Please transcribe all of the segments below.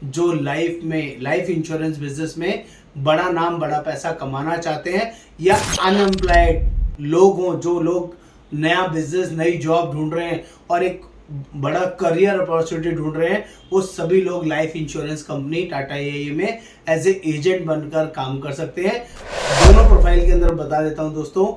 जो life insurance business में बड़ा नाम बड़ा पैसा कमाना चाहते हैं, या अनएम्प्लॉयड लोग हों, जो लोग नया बिजनेस नई जॉब ढूंढ रहे हैं और एक बड़ा करियर अपॉर्चुनिटी ढूंढ रहे हैं, वो सभी लोग life insurance company Tata AIA में एज ए एजेंट बनकर काम कर सकते हैं। दोनों प्रोफाइल के अंदर बता देता हूं दोस्तों।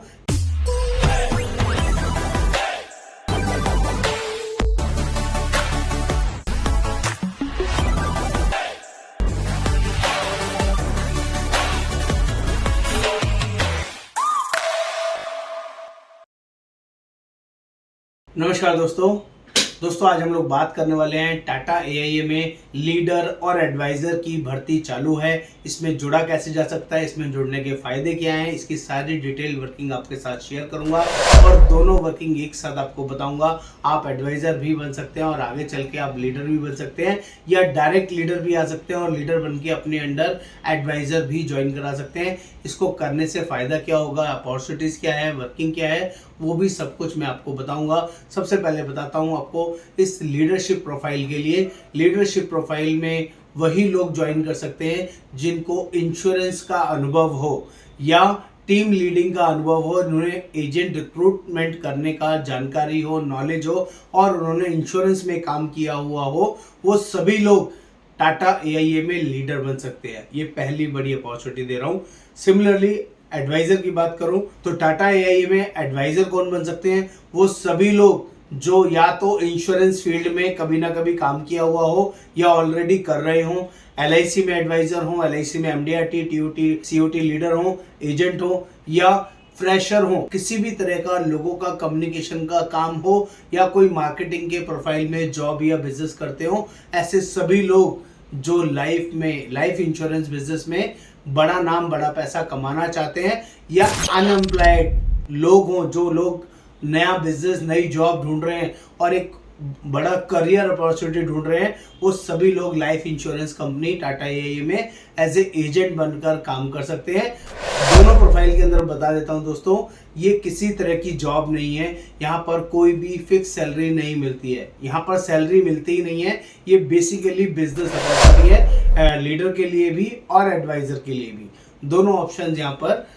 नमस्कार दोस्तों आज हम लोग बात करने वाले हैं टाटा एआईए में लीडर और एडवाइजर की भर्ती चालू है। इसमें जुड़ा कैसे जा सकता है, इसमें जुड़ने के फायदे क्या हैं, इसकी सारी डिटेल वर्किंग आपके साथ शेयर करूंगा और दोनों वर्किंग एक साथ आपको बताऊंगा। आप एडवाइजर भी बन सकते हैं और आगे चल के आप लीडर भी बन सकते हैं, या डायरेक्ट लीडर भी आ सकते हैं और लीडर बन के अपने अंडर एडवाइजर भी ज्वाइन करा सकते हैं। इसको करने से फायदा क्या होगा, अपॉर्चुनिटीज क्या है, वर्किंग क्या है, वो भी सब कुछ मैं आपको बताऊंगा। सबसे पहले बताता हूं आपको इस लीडरशिप प्रोफाइल के लिए। लीडरशिप प्रोफाइल में वही लोग ज्वाइन कर सकते हैं जिनको इंश्योरेंस का अनुभव हो या टीम लीडिंग का अनुभव हो, उन्होंने एजेंट रिक्रूटमेंट करने का जानकारी हो, नॉलेज हो और उन्होंने इंश्योरेंस में काम किया हुआ हो, वो सभी लोग टाटा एआईए में लीडर बन सकते हैं। ये पहली बड़ी अपॉर्चुनिटी दे रहा हूं। सिमिलरली एडवाइजर की बात करूं तो टाटा एआईए में एडवाइजर कौन बन सकते हैं, वो सभी लोग जो या तो इंश्योरेंस फील्ड में कभी ना कभी काम किया हुआ हो या ऑलरेडी कर रहे हो, एलआईसी में एडवाइजर हो, एलआईसी में एमडीआरटी, टीओटी, सीओटी लीडर हो, एजेंट हो या फ्रेशर हो, किसी भी तरह का लोगों का कम्युनिकेशन का काम हो या कोई मार्केटिंग के प्रोफाइल में जॉब या बिजनेस करते हो, ऐसे सभी लोग जो लाइफ इंश्योरेंस बिजनेस में बड़ा नाम बड़ा पैसा कमाना चाहते हैं, या अनएम्प्लॉयड लोग हों, जो लोग नया बिजनेस नई जॉब ढूंढ रहे हैं और एक बड़ा करियर अपॉर्चुनिटी ढूंढ रहे हैं, वो सभी लोग life insurance company Tata AIA में एज ए एजेंट बनकर काम कर सकते हैं। दोनों प्रोफाइल के अंदर बता देता हूं दोस्तों, ये किसी तरह की जॉब नहीं है, यहाँ पर कोई भी फिक्स सैलरी नहीं मिलती है, यहाँ पर सैलरी मिलती ही नहीं है। ये बेसिकली बिजनेस अपॉर्चुनिटी है, लीडर के लिए भी और एडवाइजर के लिए भी। दोनों ऑप्शन यहाँ पर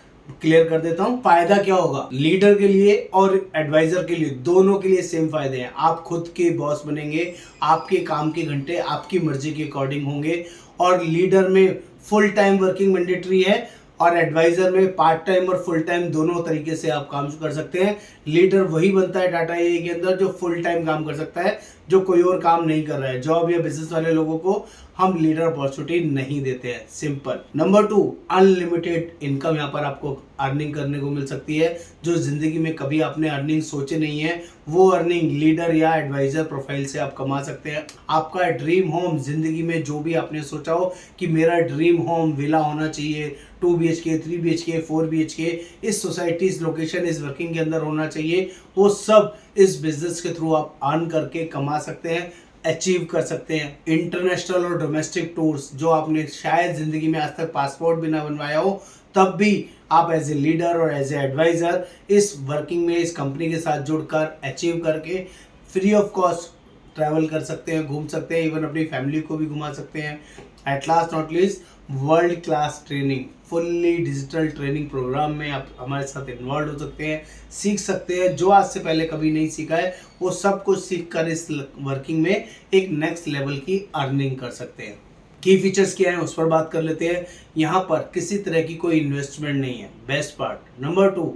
क्लियर कर देता हूं। फायदा क्या होगा, लीडर के लिए और एडवाइजर के लिए, दोनों के लिए सेम फायदे हैं। आप खुद के बॉस बनेंगे, आपके काम के घंटे आपकी मर्जी के अकॉर्डिंग होंगे, और लीडर में फुल टाइम वर्किंग मैंडेटरी है और एडवाइजर में पार्ट टाइम और फुल टाइम दोनों तरीके से आप काम कर सकते हैं। लीडर वही बनता है टाटा एआईए के अंदर जो फुल टाइम काम कर सकता है, जो कोई और काम नहीं कर रहा है। जॉब या बिजनेस वाले लोगों को हम लीडर अपॉर्चुनिटी नहीं देते हैं, सिंपल। नंबर 2, अनलिमिटेड इनकम यहाँ पर आपको अर्निंग करने को मिल सकती है। जो जिंदगी में कभी आपने अर्निंग सोचे नहीं है, वो अर्निंग लीडर या एडवाइजर प्रोफाइल से आप कमा सकते हैं। आपका ड्रीम होम, जिंदगी में जो भी आपने सोचा हो कि मेरा ड्रीम होम विला होना चाहिए, 2 BHK, 3 BHK, 4 BHK, इस सोसाइटी, इस लोकेशन, इस वर्किंग के अंदर होना चाहिए, वो सब इस बिजनेस के थ्रू आप अर्न करके कमा सकते हैं, अचीव कर सकते हैं। इंटरनेशनल और डोमेस्टिक टूर्स जो आपने शायद जिंदगी में आज तक पासपोर्ट भी ना बनवाया हो, तब भी आप एज ए लीडर और एज ए एडवाइजर इस वर्किंग में इस कंपनी के साथ जुड़कर अचीव करके फ्री ऑफ कॉस्ट ट्रैवल कर सकते हैं, घूम सकते हैं, इवन अपनी फैमिली को भी घुमा सकते हैं। At last not least, world class training, fully digital training programme में आप हमारे साथ इन्वॉल्व हो सकते हैं, सीख सकते हैं जो आज से पहले कभी नहीं सीखा है, वो सब कुछ सीख कर इस वर्किंग में एक नेक्स्ट लेवल की अर्निंग कर सकते हैं। की फीचर्स क्या है उस पर बात कर लेते हैं। यहाँ पर किसी तरह की कोई इन्वेस्टमेंट नहीं है, बेस्ट पार्ट। नंबर 2,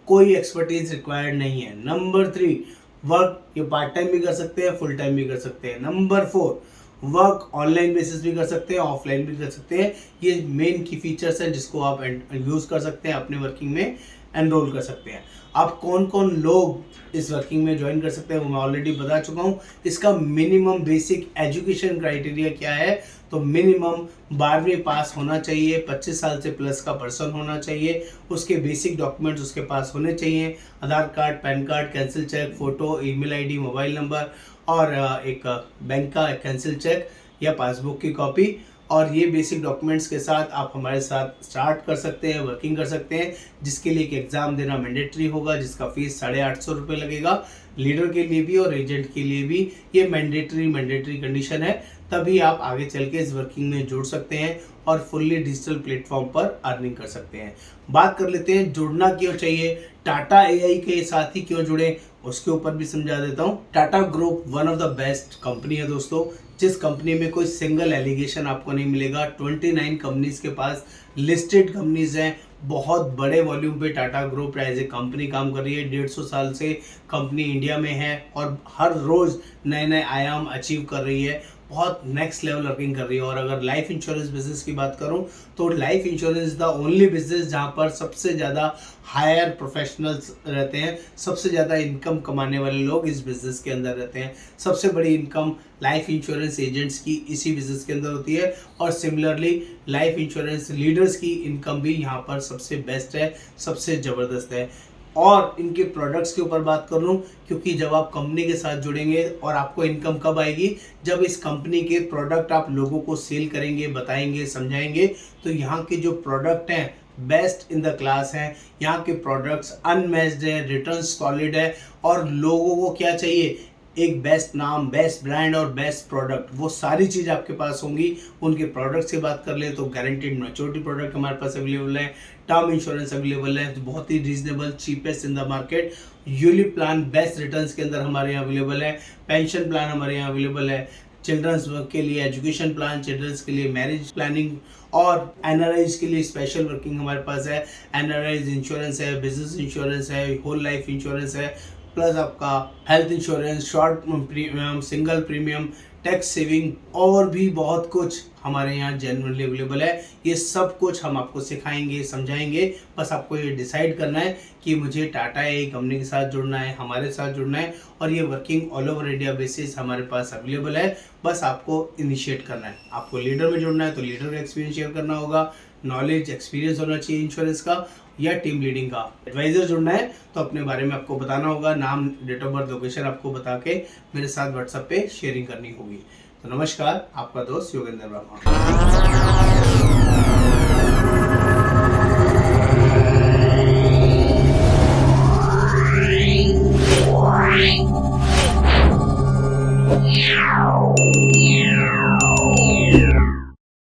कोई एक्सपर्टीज रिक्वायर्ड नहीं है। नंबर 3, वर्क ये पार्ट टाइम भी कर सकते हैं, फुल टाइम भी कर सकते हैं। नंबर 4, वर्क ऑनलाइन बेसिस भी कर सकते हैं, ऑफलाइन भी कर सकते हैं। ये मेन की फीचर्स हैं जिसको आप यूज कर सकते हैं, अपने वर्किंग में एनरोल कर सकते हैं। आप कौन कौन लोग इस वर्किंग में ज्वाइन कर सकते हैं वो मैं ऑलरेडी बता चुका हूँ। इसका मिनिमम बेसिक एजुकेशन क्राइटेरिया क्या है, तो मिनिमम 12वीं पास होना चाहिए, 25 साल से प्लस का पर्सन होना चाहिए, उसके बेसिक डॉक्यूमेंट्स उसके पास होने चाहिए, Aadhaar card, PAN card, cancel cheque, photo, email ID, mobile number और एक बैंक का कैंसिल चेक। या पासबुक की कॉपी। और ये बेसिक डॉक्यूमेंट्स के साथ आप हमारे साथ स्टार्ट कर सकते हैं, वर्किंग कर सकते हैं, जिसके लिए एक एग्ज़ाम देना मैंडेटरी होगा, जिसका फीस 850 रुपये लगेगा। लीडर के लिए भी और एजेंट के लिए भी ये मैंडेटरी कंडीशन है, तभी आप आगे चल के इस वर्किंग में जुड़ सकते हैं और फुल्ली डिजिटल प्लेटफॉर्म पर अर्निंग कर सकते हैं। बात कर लेते हैं जुड़ना क्यों चाहिए, टाटा एआई के साथ ही क्यों जुड़े, उसके ऊपर भी समझा देता हूँ। Tata group one of the best company है दोस्तों, जिस कंपनी में कोई सिंगल एलिगेशन आपको नहीं मिलेगा। 29 कंपनीज के पास लिस्टेड कंपनीज हैं, बहुत बड़े वॉल्यूम पे Tata group as a company काम कर रही है। 150 साल से कंपनी इंडिया में है और हर रोज़ नए नए आयाम अचीव कर रही है, बहुत नेक्स्ट लेवल अर्निंग कर रही है। और अगर लाइफ इंश्योरेंस बिजनेस की बात करूं तो life insurance is the only business जहां पर सबसे ज़्यादा हायर प्रोफेशनल्स रहते हैं, सबसे ज़्यादा इनकम कमाने वाले लोग इस बिज़नेस के अंदर रहते हैं। सबसे बड़ी इनकम लाइफ इंश्योरेंस एजेंट्स की इसी बिज़नेस के अंदर होती है और सिमिलरली लाइफ इंश्योरेंस लीडर्स की इनकम भी यहाँ पर सबसे बेस्ट है, सबसे ज़बरदस्त है। और इनके प्रोडक्ट्स के ऊपर बात कर लूँ, क्योंकि जब आप कंपनी के साथ जुड़ेंगे और आपको इनकम कब आएगी, जब इस कंपनी के प्रोडक्ट आप लोगों को सेल करेंगे, बताएंगे, समझाएंगे। तो यहाँ के जो प्रोडक्ट हैं बेस्ट इन द क्लास हैं, यहाँ के प्रोडक्ट्स अनमैच्ड है, रिटर्न सॉलिड है और लोगों को क्या चाहिए, एक बेस्ट नाम, बेस्ट ब्रांड और बेस्ट प्रोडक्ट, वो सारी चीज़ आपके पास होंगी। उनके प्रोडक्ट्स की बात कर ले तो गारंटीड मैच्योरिटी प्रोडक्ट हमारे पास अवेलेबल है, टर्म इंश्योरेंस अवेलेबल है, बहुत ही reasonable, cheapest in the market. ULIP plan best returns के अंदर हमारे यहाँ अवेलेबल है, पेंशन प्लान हमारे यहाँ अवेलेबल है, चिल्ड्रंस के लिए एजुकेशन प्लान, चिल्ड्रंस के लिए मैरिज प्लानिंग और एनआरआईज के लिए स्पेशल वर्किंग हमारे पास है। एनआरआईज इंश्योरेंस है, बिजनेस इंश्योरेंस है, होल लाइफ इंश्योरेंस है, प्लस आपका health insurance, short premium, single premium, tax saving और भी बहुत कुछ हमारे यहाँ जेन्युइनली अवेलेबल है। ये सब कुछ हम आपको सिखाएंगे, समझाएंगे। बस आपको ये डिसाइड करना है कि मुझे टाटा एआई कंपनी के साथ जुड़ना है, हमारे साथ जुड़ना है और ये working all over India basis हमारे पास अवेलेबल है। बस आपको इनिशिएट करना है। आपको लीडर में जुड़ना है तो लीडर का एक्सपीरियंस शेयर करना होगा, नॉलेज एक्सपीरियंस होना चाहिए इंश्योरेंस का या टीम लीडिंग का। एडवाइजर जुड़ना है तो अपने बारे में आपको बताना होगा, नाम, डेट ऑफ बर्थ, लोकेशन आपको बता के मेरे साथ व्हाट्सएप पे शेयरिंग करनी होगी। तो नमस्कार, आपका दोस्त योगेंद्र ब्रह्मा।